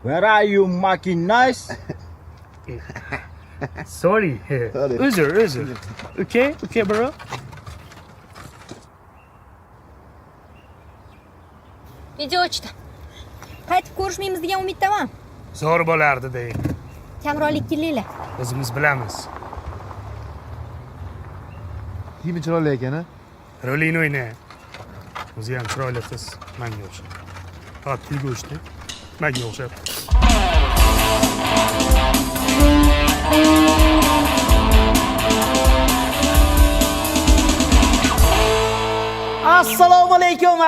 Where are you making nice? Sorry. Uzr. Okay, bro. Video ochdi. Qaytib ko'rishmaymiz degan umiddaman. Zo'r bo'lardi deydi. Kamrolik kelinglar. O'zimiz bilamiz. Kiyimi chiroyli ekan, a? Rolini o'yna. O'zi ham chiroyli qiz, menga o'xshab. Faqat pulga o'chdi. Menga o'xshab. Assalomu alaykum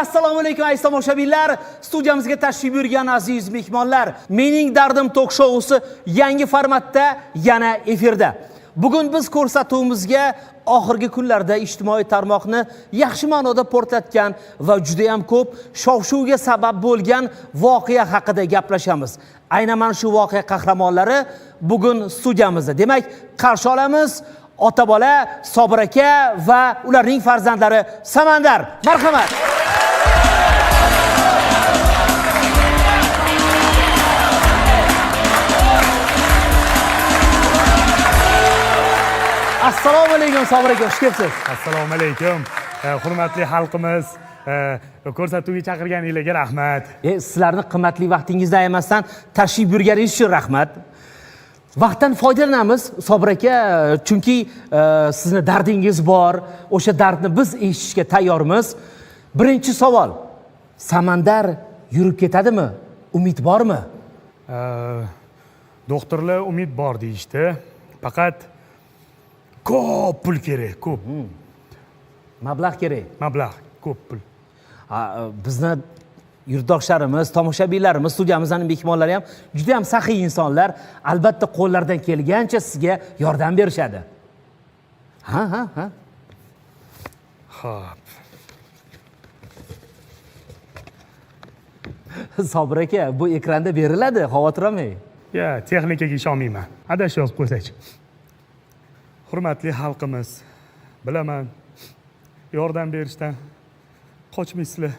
aziz tomoshabinlar. Studiyamizga tashrif buyurgan aziz mehmonlar. Mening dardim tok shousi yangi formatda yana efirda. Bugun biz ko'rsatuvimizga oxirgi kunlarda ijtimoiy tarmoqni yaxshi ma'noda portlatgan va juda ham ko'p shov-shuvga sabab bo'lgan voqea haqida gaplashamiz. Aynan mana shu voqea qahramonlari bugun studiyamizda. Demak, qarshi olamiz ota-bola Sobir aka va ularning farzandlari Samandar. Marhamat. Assalomu alaykum Sobir aka, xush kelibsiz. Assalomu alaykum. Hurmatli xalqimiz, ko'rsatuvga chaqirganingizga rahmat. Sizlarni qimmatli vaqtingizdan ayirmasdan tashrif buyurganingiz uchun rahmat. Vaqtdan foydalanamiz Sobir aka, chunki sizni dardingiz bor. O'sha dardni biz eshitishga tayyormiz. Birinchi savol. Samandar yurib ketadimi? Umid bormi? Doktorlar umid bor deyishdi. Faqat ko'p pul kerak, ko'p. Mablag' kerak. Mablag', ko'p pul. Bizni yurtdoshlarimiz, tomoshabinlarimiz, studiyamizning mehmonlari ham juda ham saxiy insonlar. Albatta qo'llaridan kelgancha sizga yordam berishadi. Ha. Xo'p. Sobir aka, bu ekranda beriladi, xavotir olmang. Texnikaga ishonmayman. Adashib yozib qo'ysak. Hurmatli xalqimiz, bilaman, yordam berishdan qochmaysizlar.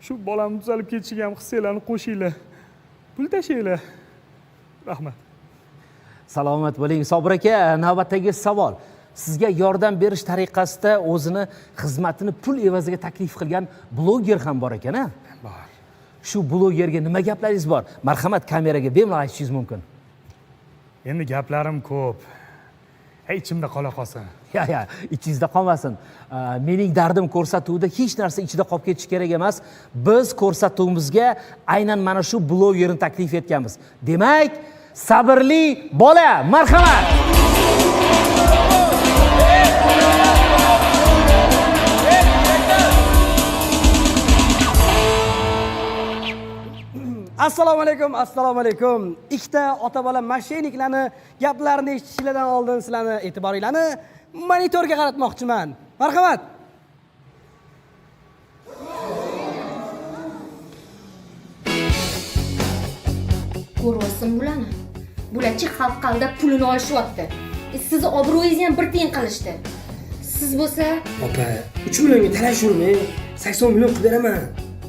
Shu bolam tuzalib ketishiga ham hissinglarni qo'shinglar. Pul tashinglar. Rahmat. Salomat bo'ling. Sobir aka, navbatdagi savol. Sizga yordam berish tariqasida o'zini xizmatini pul evaziga taklif qilgan bloger ham bor ekan-a? Bor. Shu blogerga nima gaplaringiz bor? Marhamat, kameraga bemalol aytishingiz mumkin. Endi gaplarim ko'p. Ichimda qola qolsin. Ya, ichingizda qolmasin. Mening dardim ko'rsatuvida hech narsa ichida qolib ketishi kerak emas. Biz ko'rsatuvimizga aynan mana shu blogerni taklif etganmiz. Demak, sabrli bola, marhamat. Assalomu alaykum. Ikkita ota-bola mashiniklarni gaplarini eshitishlardan oldin sizlarni e'tiboringlarni monitorga qaratmoqchiman. Marhamat. Ko'rsin bularni. Bularchi xalq qalda pulini olishyapti. Sizni obro'yingizni ham bir tiyin qilishdi. Siz bo'lsa, Opa, 3 millionga talashurmang. 80 million qilib beraman.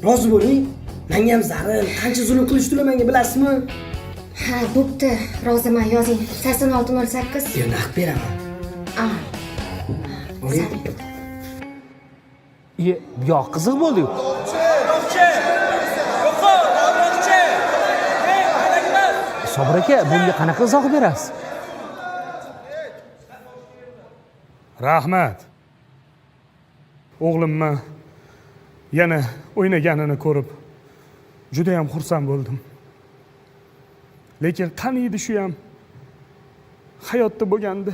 Rozi bo'ling. Menga ham zarar, qancha zulm qilishdilar menga, bilasizmi? ha, bo'pti. Roziman, yozing. 8608. Naqd beraman. Oling. Yo, qiziq bo'ldi. Sobir aka, bunga qanaqa izoh berasiz? Rahmat. O'g'limni yana o'ynaganini ko'rib juda ham xursand bo'ldim. Lekin qani edi shu ham hayotda bo'lganda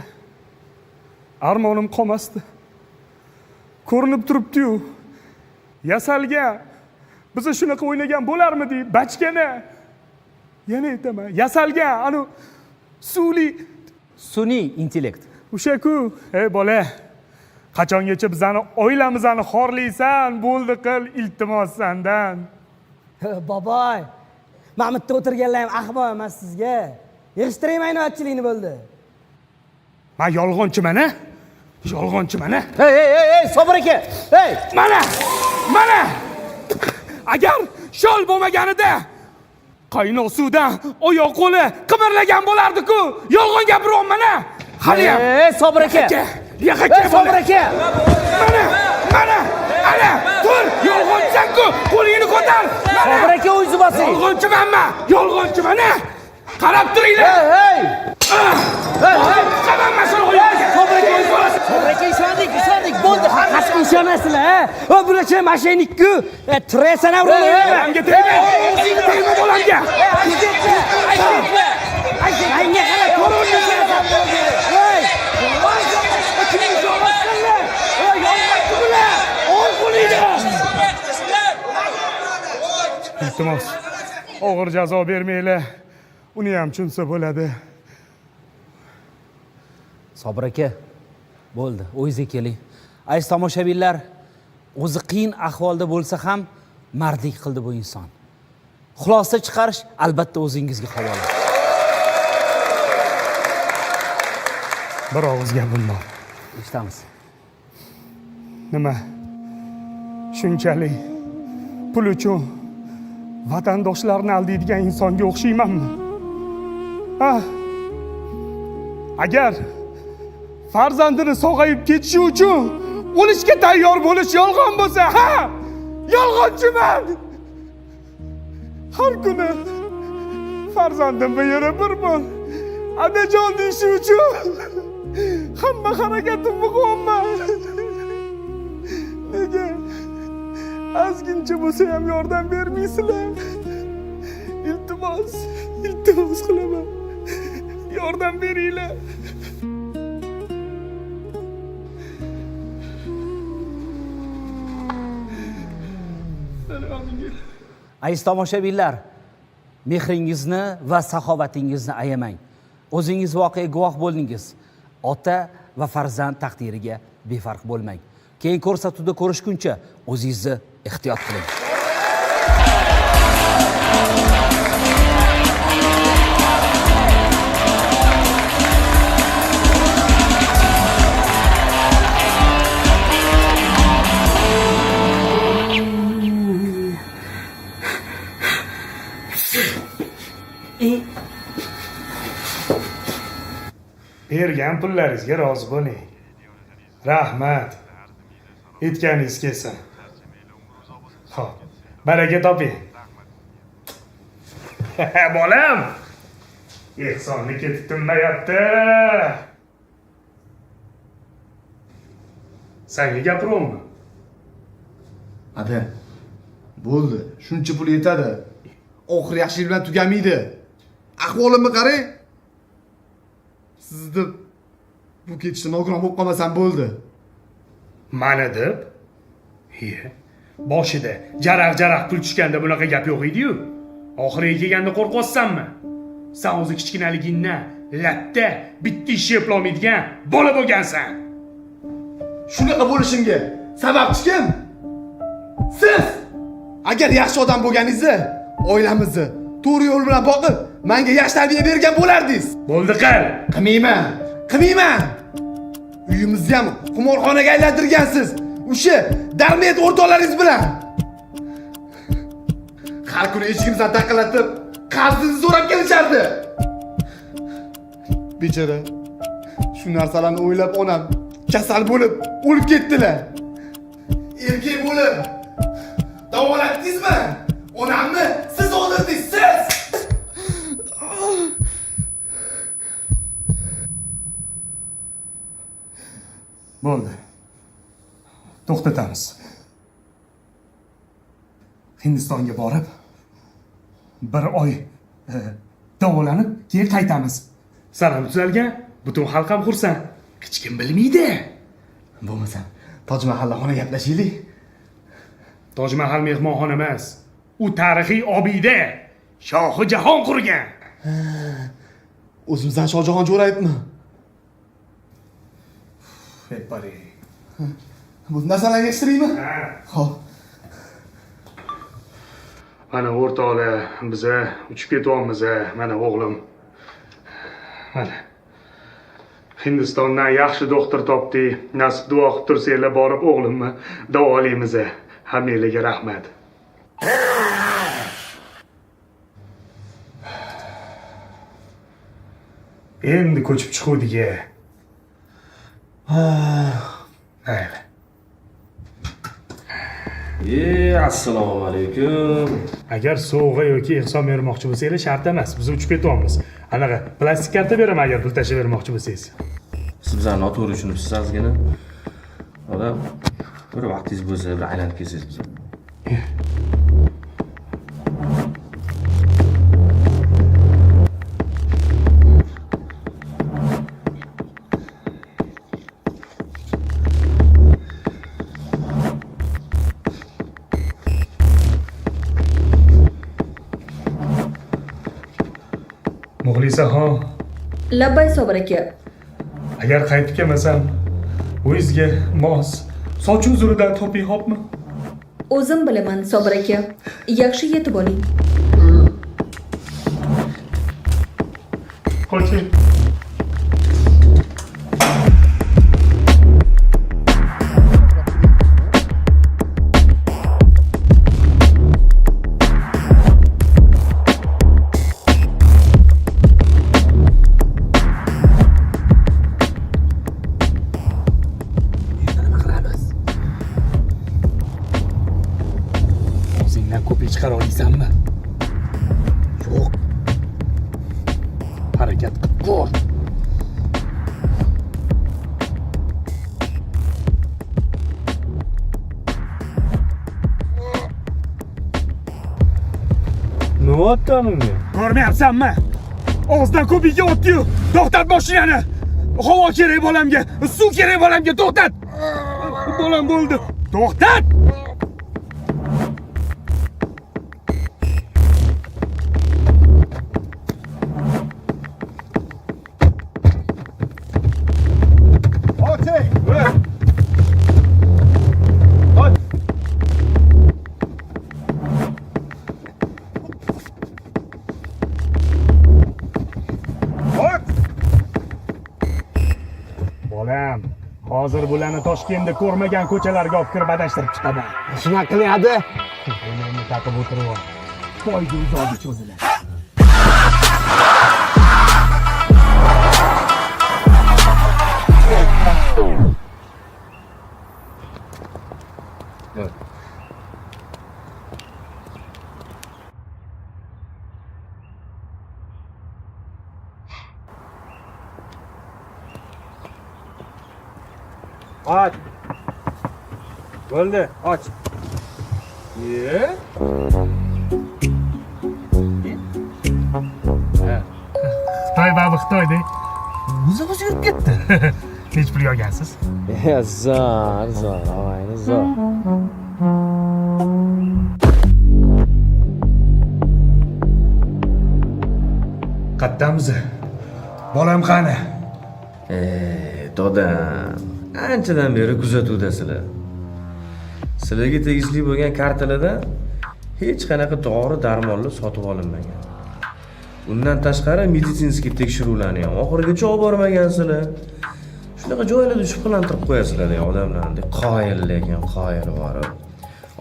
armonim qolmasdi. Ko'rinib turibdi-yu. Yasalgan biza shunaqa o'ynagan bo'larmidi? Bachkana. Yana aytaman, yasalgan, anu Sun'iy intellekt. O'sha-ku, ey bola, qachongacha bizani oilamizni xorlaysan, bo'ldi qil, iltimos sendan. Boboy, mana bu yerda o'tirganlar ham ahmoq emas sizga. Yig'ishtirayman inoatchilikni bo'ldi. Men yolg'onchiman, a? Yolg'onchiman, a? Hey, Sobir aka. Hey, Mana! Agar shol bo'lmaganida qaynosuvdan oyoq qo'li qimirlagan bo'lardi-ku. Yolg'on gapiryapman-a. Haliyam. Sobir aka. Sobir aka. Mana, tur, yolg'onchisan-ku. Qo'lingni ko'tar. Sobir aka o'zingiz bosing. Yolg'onchimanmi? Yolg'onchiman-a. Qarab turinglar. Hey. Qaman mas'ul qo'ying. Sobir aka ishondik. Bo'ldi. Haqiqatga ishonasizlar, ha? Bunacha mashinik-ku. Tresana uriladi. Bolamga tegma bolamga. Menga qara, ko'rinib Hey! Iltimos, og'ir jazo bermanglar. Uni ham tushunsa bo'ladi. Sobir aka, bo'ldi, o'zingizga keling. Aziz tomoshabinlar, o'zi qiyin ahvolda bo'lsa ham mardlik qildi bu inson. Xulosa chiqarish albatta o'zingizga havola. Bir og'iz gapim bor. Eshitamiz. Nima? Shunchalik pul uchun vatandoshlarni aldaydigan insonga o'xshaymanmi? Ha? Agar farzandini sog'ayib ketishi uchun o'lishga tayyor bo'lish yolg'on bo'lsa, ha? Yolg'onchiman. Har kuni farzandimni yana bir bor adajon deyishi uchun hamma harakatimni qilaman. Nega? Ozgincha bo'lsa ham yordam bermaysizlar. Iltimos qilaman. Yordam beringlar. Aziz tomoshabinlar, mehringizni va saxovatingizni ayamang. O'zingiz voqea guvoh bo'ldingiz. Ota va farzand taqdiriga befarq bo'lmang. Keyin ko'rsatuvda ko'rishguncha o'zingizni ehtiyot qiling. Bergan pullaringizga rozi bo'ling. Rahmat. Aytganingiz kelsin. Xo'p, baraka toping. Bolam. Ehsonni ketib tinmayapti. Senga gapiryapman. Ada, bo'ldi. Shuncha pul yetadi. Oxir yaxshilik bilan tugamaydi. Ahvolimni qarang. Sizni bu ketishda nogiron bo'lib qolmasam bo'ldi. Mana deb? Boshida jaraq pul tushganda bunaqa gap yo'q edi-yu. Oxiriga kelganda qo'rqyapsanmi? Sen o'zi kichkinaligingdan latta bitta ish eplolmaydigan bola bo'lgansan. Shunaqa bo'lishimga sababchi kim? Siz! Agar yaxshi odam bo'lganingizda, oilamizni to'g'ri yo'l bilan boqib, menga yaxshi tarbiya bergan bo'lardingiz. Bo'ldi qil. Qilmayman. Uyimizni ham qimorxonaga aylantirgansiz. O'sha darmet o'rtoqlaringiz bilan. Har kuni eshigimizdan taqillatib, qarzingizni so'rab kelishardi. Bechora. Shu narsalarni o'ylab onam kasal bo'lib o'lib ketdilar. Erkak bo'lib davolatdingizmi? Onamni siz o'ldirdingiz, siz. Bo'ldi. To'xtatamiz. Hindistonga borib, bir oy davolanib, keyin qaytamiz. Sanam tuzalgan, butun xalq ham xursand. Hech kim bilmaydi. Bo'lmasa, Toj Mahalla xona gaplashaylik. Toj Mahal mehmonxona emas. U tarixiy obida. Shohi Jahon qurgan. O'zimizdan Shohjahon Jo'rayevmi? Fetbari. Bu narsalarga yashiraymi? Xo'p. Mana o'rtoqlar, biza uchib ketyapmiz, mana o'g'lim. Mana. Hindistondan yaxshi doktor topdik. Nasib duo qilib tursanglar borib o'g'limni davolaymiz. Hammanglarga rahmat. Endi ko'chib chiquvdik-a. Mayli. Assalomu alaykum. Agar sovg'a yoki ehson bermoqchi bo'lsangiz shart emas. Biz uchib ketyapmiz. Anaqa plastik karta beraman agar pul tashlab bermoqchi bo'lsangiz. Siz bizani noto'g'ri tushunibsiz ozgina. Odam bir vaqtingiz bo'lsa bir aylanib kelsangiz biz. Muxlisaxon, Labbay Sobir aka. agar qaytib kelmasam, o'zizga mos soch uzuridan toping, xo'pmi? O'zim bilaman Sobir aka. Yaxshi yetib oling. Qo'ching. O'zingdan ko'pik chiqara olasanmi? Yo'q. Harakat qilib ko'r. Nima o'tgan unga? Ko'rmayapsanmi? Og'zidan ko'pikka o'tdi-yu. To'xtat mashinani. Havo kerak bolamga, suv kerak bolamga, to'xtat. Bolam bo'ldi. To'xtat! Oching! Bolam, hozir bularni Toshkentda ko'rmagan ko'chalarga olib kirib adashtirib chiqaman. Shunaqa qilyapti. Qo'limni taqib o'tirib, poyga uzoqga cho'zilar. Och. Bo'ldi, och. Xitoy babi Xitoyda. O'zi yurib ketdi. Hech pul olgansiz? Zor, og'ayni zor. Qaddamiz. Bolam qani? Dodam, anchadan beri kuzatuvdasizlar. Sizlarga tegishli bo'lgan kartalardan hech qanaqa dori darmonlar sotib olinmagan. Undan tashqari meditsinskiy tekshiruvlarni ham oxirigacha olib bormagansizlar. Shunaqa joylarda shubhalantirib qo'yasizlar odamlarni. Qoyil lekin qoyil borib.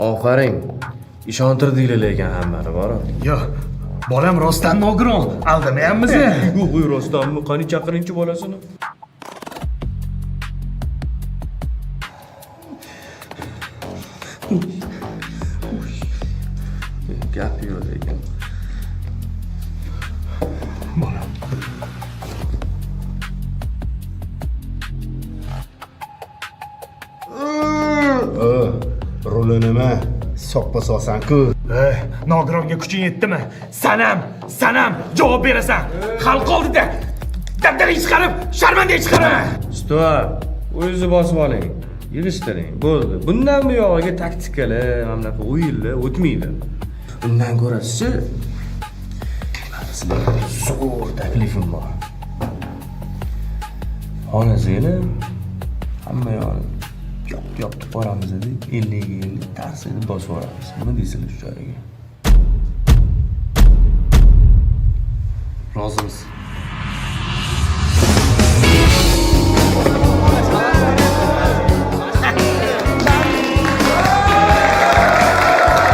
Ofaring. Ishontirdinglar lekin hammani borib. Yo'q, bolam rostdan nogiron. Aldamayapmiz. Yo'q, rostdanmi? Qani chaqiringchi bolasini. Gap yo'q lekin. Bolam. Ruli nima? Soqqa solsan-ku. Nogironga kuching yetdimi? Sanam, javob berasan. Xalq oldida dabdaring chiqarib, sharmandaga chiqaraman. Stop. O'zingizni bosib oling. Yig'ishtiring. Bo'ldi. Bundan buyog'iga taktikalar, mamlakat o'yinlar o'tmaydi. Undan ko'ra sizga zo'r taklifim bor. Xonangizga hamma yo'qni yopib boramiz deb 50 tarsini bosib yuboramiz. Nima deysizlar shu joyiga? Rozimiz.